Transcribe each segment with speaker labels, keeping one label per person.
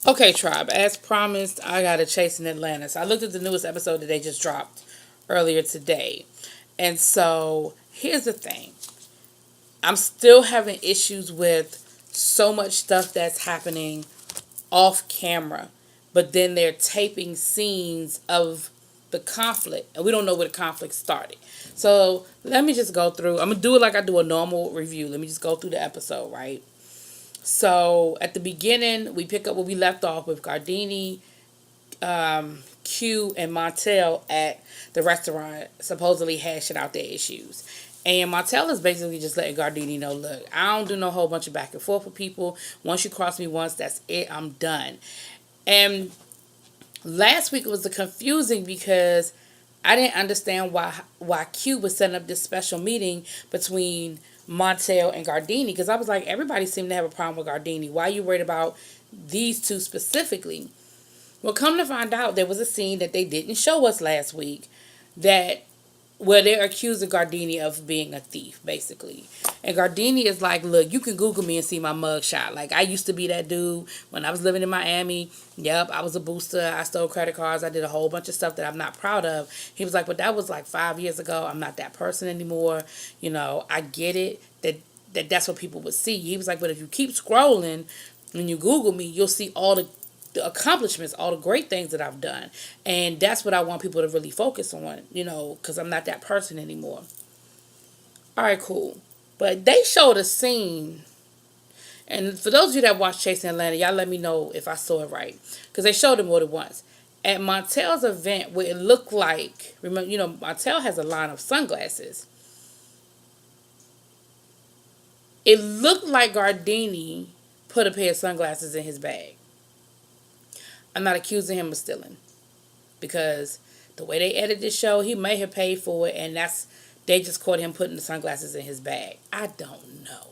Speaker 1: Okay, Tribe. As promised, I got a Chase in Atlanta. So I looked at the newest episode that they just dropped earlier today. And so here's the thing. I'm still having issues with so much stuff that's happening off camera, but then they're taping scenes of the conflict, and we don't know where the conflict started. So let me just go through. I'm gonna do it like I do a normal review. Let me just go through the episode, right? So at the beginning, we pick up where we left off with Gardini, Q, and Montel at the restaurant, supposedly hashing out their issues. And Montel is basically just letting Gardini know, look, I don't do no whole bunch of back and forth with people. Once you cross me once, that's it. I'm done. And last week it was confusing because I didn't understand why Q was setting up this special meeting between Montel and Gardini, because I was like, everybody seemed to have a problem with Gardini. Why are you worried about these two specifically? Well, come to find out, there was a scene that they didn't show us last week that where they're accusing Gardini of being a thief, basically. And Gardini is like, look, you can Google me and see my mugshot. Like, I used to be that dude when I was living in Miami. Yep, I was a booster. I stole credit cards. I did a whole bunch of stuff that I'm not proud of. He was like, but that was like 5 years ago. I'm not that person anymore. I get it that's what people would see. He was like, but if you keep scrolling and you Google me, you'll see all the accomplishments, all the great things that I've done. And that's what I want people to really focus on, because I'm not that person anymore. All right, cool. But they showed a scene, and for those of you that watch Chasing Atlanta, y'all let me know if I saw it right, because they showed it more than once. At Montel's event, where it looked like, remember, Montel has a line of sunglasses. It looked like Gardini put a pair of sunglasses in his bag. I'm not accusing him of stealing, because the way they edited the show, he may have paid for it, and they just caught him putting the sunglasses in his bag. I don't know,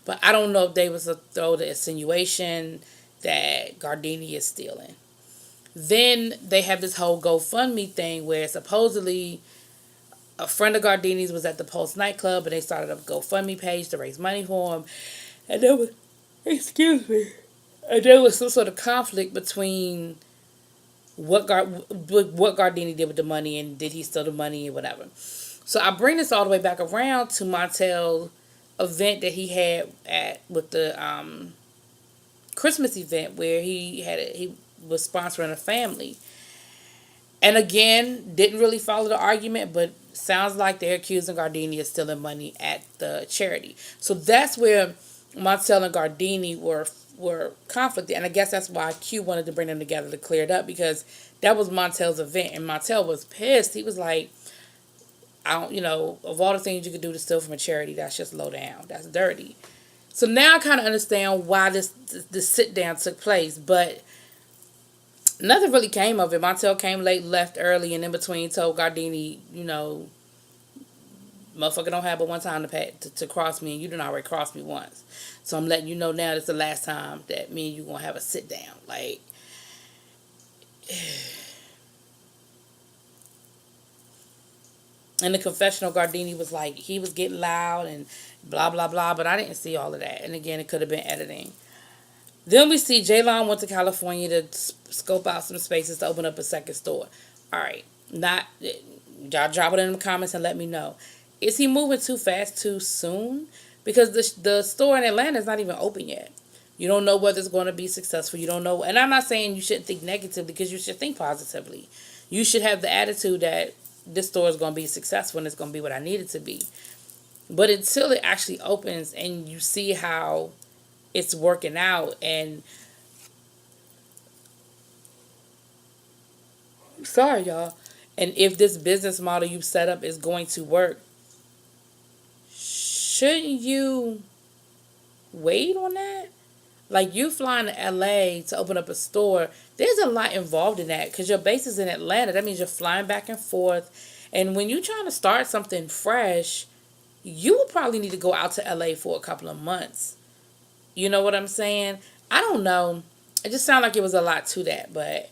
Speaker 1: but I don't know if they was to throw the insinuation that Gardini is stealing. Then they have this whole GoFundMe thing where supposedly a friend of Gardini's was at the Pulse nightclub, and they started a GoFundMe page to raise money for him, and there was, excuse me, and there was some sort of conflict between what Gardini did with the money, and did he steal the money or whatever. So I bring this all the way back around to Montel event that he had with the Christmas event where he was sponsoring a family. And again, didn't really follow the argument, but sounds like they're accusing Gardini of stealing money at the charity. So that's where Montel and Gardini were conflicted, and I guess that's why Q wanted to bring them together to clear it up, because that was Montel's event, and Montel was pissed. He was like, I don't, of all the things you could do to steal from a charity, that's just low down. That's dirty. So now I kind of understand why this sit down took place, but nothing really came of it. Montel came late, left early, and in between told Gardini, motherfucker don't have but one time to cross me, and you done already crossed me once. So I'm letting you know now that's the last time that me and you gonna have a sit down. Like, in the confessional, Gardini was like, he was getting loud and blah blah blah, but I didn't see all of that. And again, it could have been editing. Then we see Jaylon went to California to scope out some spaces to open up a second store. All right, not y'all drop it in the comments and let me know. Is he moving too fast too soon? Because the store in Atlanta is not even open yet. You don't know whether it's going to be successful. You don't know. And I'm not saying you shouldn't think negatively, because you should think positively. You should have the attitude that this store is going to be successful and it's going to be what I need it to be. But until it actually opens and you see how it's working out, and sorry y'all, and if this business model you set up is going to work, shouldn't you wait on that? Like, you flying to LA to open up a store, there's a lot involved in that, because your base is in Atlanta. That means you're flying back and forth. And when you're trying to start something fresh, you would probably need to go out to LA for a couple of months. You know what I'm saying? I don't know. It just sounded like it was a lot to that. But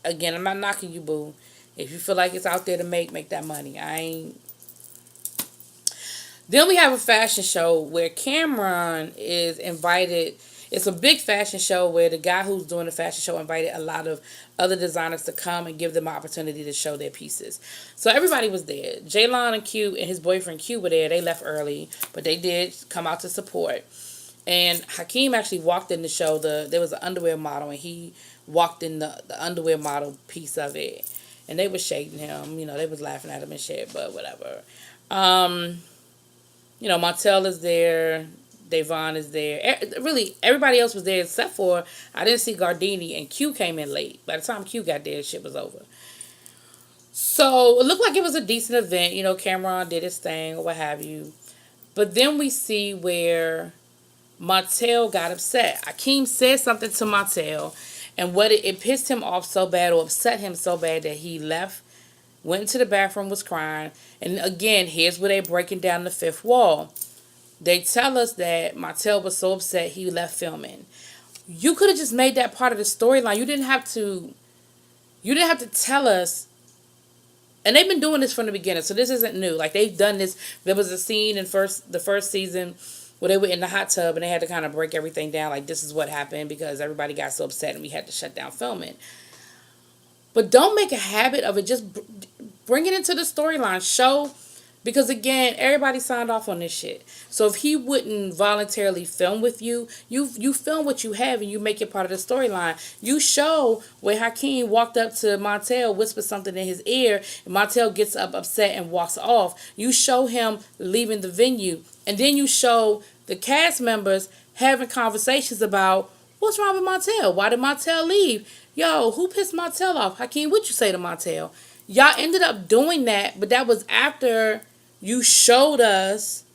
Speaker 1: again, I'm not knocking you, boo. If you feel like it's out there to make that money. I ain't. Then we have a fashion show where Cameron is It's a big fashion show where the guy who's doing the fashion show invited a lot of other designers to come and give them an opportunity to show their pieces. So everybody was there. Jaylon and Q and his boyfriend Q were there. They left early, but they did come out to support. And Hakeem actually walked in the show. There was an underwear model, and he walked in the underwear model piece of it. And they was shading him. They was laughing at him and shit, but whatever. Um, Montel is there. Davon is there. Really, everybody else was there except for I didn't see Gardini, and Q came in late. By the time Q got there, shit was over. So it looked like it was a decent event. Cameron did his thing or what have you. But then we see where Montel got upset. Akeem said something to Montel, and what it pissed him off so bad or upset him so bad that he left, went into the bathroom, was crying. And again, here's where they're breaking down the fifth wall. They tell us that Montel was so upset he left filming. You could have just made that part of the storyline. You didn't have to. You didn't have to tell us. And they've been doing this from the beginning, so this isn't new. Like they've done this. There was a scene in the first season where they were in the hot tub and they had to kind of break everything down. Like this is what happened because everybody got so upset and we had to shut down filming. But don't make a habit of it. Just bring it into the storyline. Show. Because again, everybody signed off on this shit. So if he wouldn't voluntarily film with you, you film what you have and you make it part of the storyline. You show where Hakeem walked up to Montel, whispered something in his ear, and Montel gets up upset and walks off. You show him leaving the venue. And then you show the cast members having conversations about what's wrong with Montel? Why did Montel leave? Yo, who pissed Montel off? Hakeem, what'd you say to Montel? Y'all ended up doing that, but that was after you showed us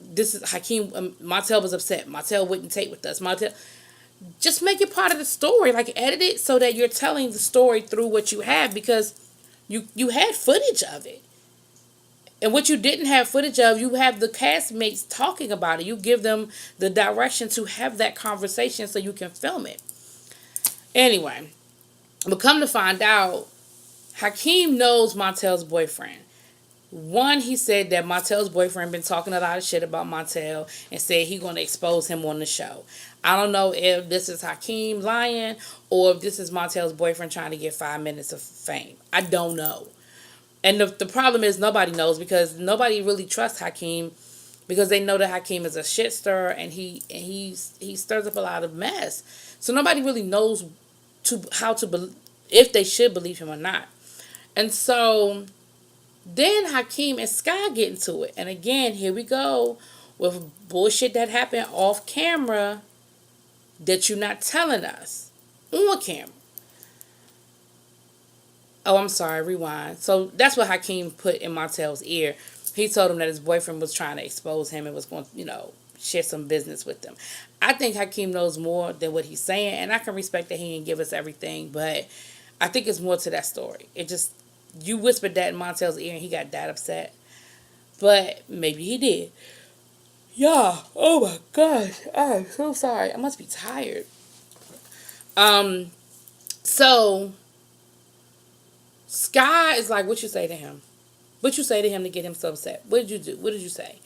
Speaker 1: this is Hakeem. Montel was upset. Montel wouldn't take with us. Montel, just make it part of the story. Like edit it so that you're telling the story through what you have because you had footage of it. And what you didn't have footage of, you have the castmates talking about it. You give them the direction to have that conversation so you can film it. Anyway, but come to find out, Hakeem knows Montel's boyfriend. One, he said that Montel's boyfriend been talking a lot of shit about Montel and said he going to expose him on the show. I don't know if this is Hakeem lying or if this is Montel's boyfriend trying to get 5 minutes of fame. I don't know. And the problem is nobody knows because nobody really trusts Hakeem because they know that Hakeem is a shit stirrer and he stirs up a lot of mess. So nobody really knows if they should believe him or not. And so then Hakeem and Sky get into it. And again, here we go with bullshit that happened off camera that you're not telling us on camera. Oh, I'm sorry, rewind. So that's what Hakeem put in Montel's ear. He told him that his boyfriend was trying to expose him and was going to, share some business with them. I think Hakeem knows more than what he's saying, and I can respect that he didn't give us everything, but I think it's more to that story. You whispered that in Montel's ear and he got that upset. But maybe he did. Yeah. Oh my gosh. I'm so sorry. I must be tired. So Sky is like, what you say to him? What you say to him to get him so upset? What did you do? What did you say?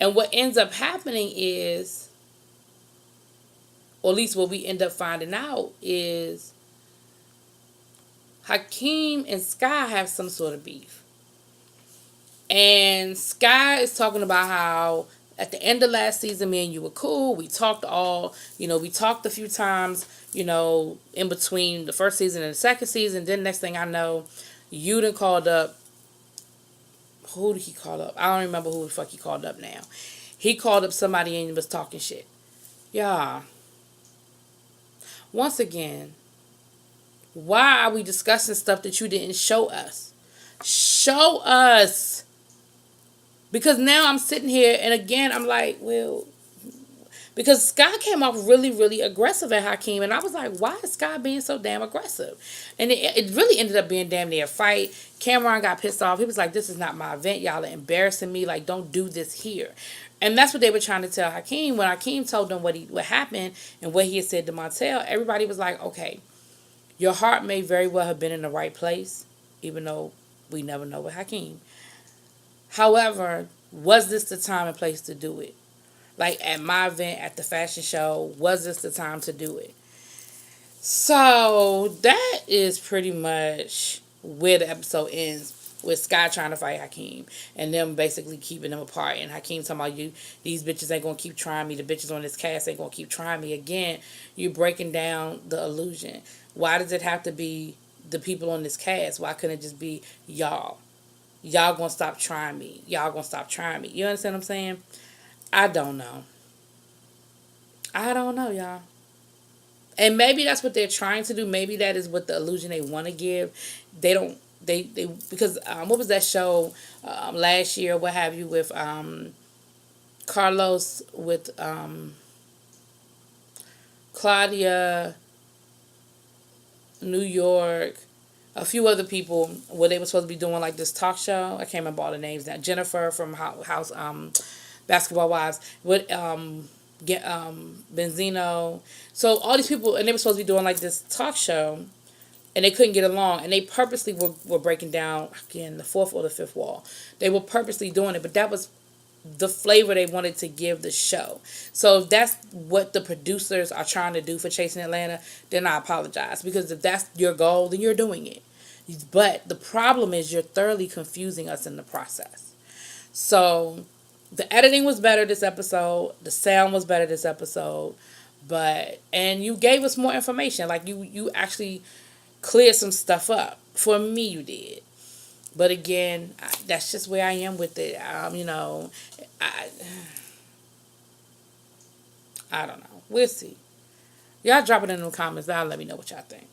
Speaker 1: And what ends up happening is, or at least what we end up finding out is Hakeem and Sky have some sort of beef. And Sky is talking about how at the end of last season, me and you were cool. We talked we talked a few times, in between the first season and the second season. Then next thing I know, you done called up. Who did he call up? I don't remember who the fuck he called up now. He called up somebody and was talking shit. Yeah. Once again, why are we discussing stuff that you didn't show us? Show us. Because now I'm sitting here and again I'm like, well, because Sky came off really, really aggressive at Hakeem. And I was like, why is Sky being so damn aggressive? And it really ended up being damn near a fight. Cameron got pissed off. He was like, this is not my event. Y'all are embarrassing me. Like, don't do this here. And that's what they were trying to tell Hakeem. When Hakeem told them what happened and what he had said to Montel, everybody was like, okay, your heart may very well have been in the right place, even though we never know with Hakeem. However, was this the time and place to do it? like at my event at the fashion show, was this the time to do it? So that is pretty much where the episode ends, with Sky trying to fight Hakeem and them basically keeping them apart. And Hakeem talking about, you, these bitches ain't gonna keep trying me. The bitches on this cast ain't gonna keep trying me. Again, you're breaking down the illusion. Why does it have to be the people on this cast? Why couldn't it just be y'all? Y'all gonna stop trying me. Y'all gonna stop trying me. You understand what I'm saying? I don't know. I don't know, y'all. And maybe that's what they're trying to do. Maybe that is what the illusion they want to give. They don't. They because what was that show last year? What have you, with Carlos, with Claudia, New York, a few other people, where they were supposed to be doing like this talk show. I can't remember all the names now. Jennifer from House Basketball Wives, with get Benzino. So all these people, and they were supposed to be doing like this talk show, and they couldn't get along, and they purposely were breaking down, again, the fourth or the fifth wall. They were purposely doing it, but that was the flavor they wanted to give the show. So if that's what the producers are trying to do for Chasing Atlanta, then I apologize, because if that's your goal, then you're doing it. But the problem is you're thoroughly confusing us in the process. So the editing was better this episode, the sound was better this episode, and you gave us more information. Like you actually cleared some stuff up. For me, you did. But again, that's just where I am with it. I I don't know. We'll see. Y'all drop it in the comments. I'll let me know what y'all think.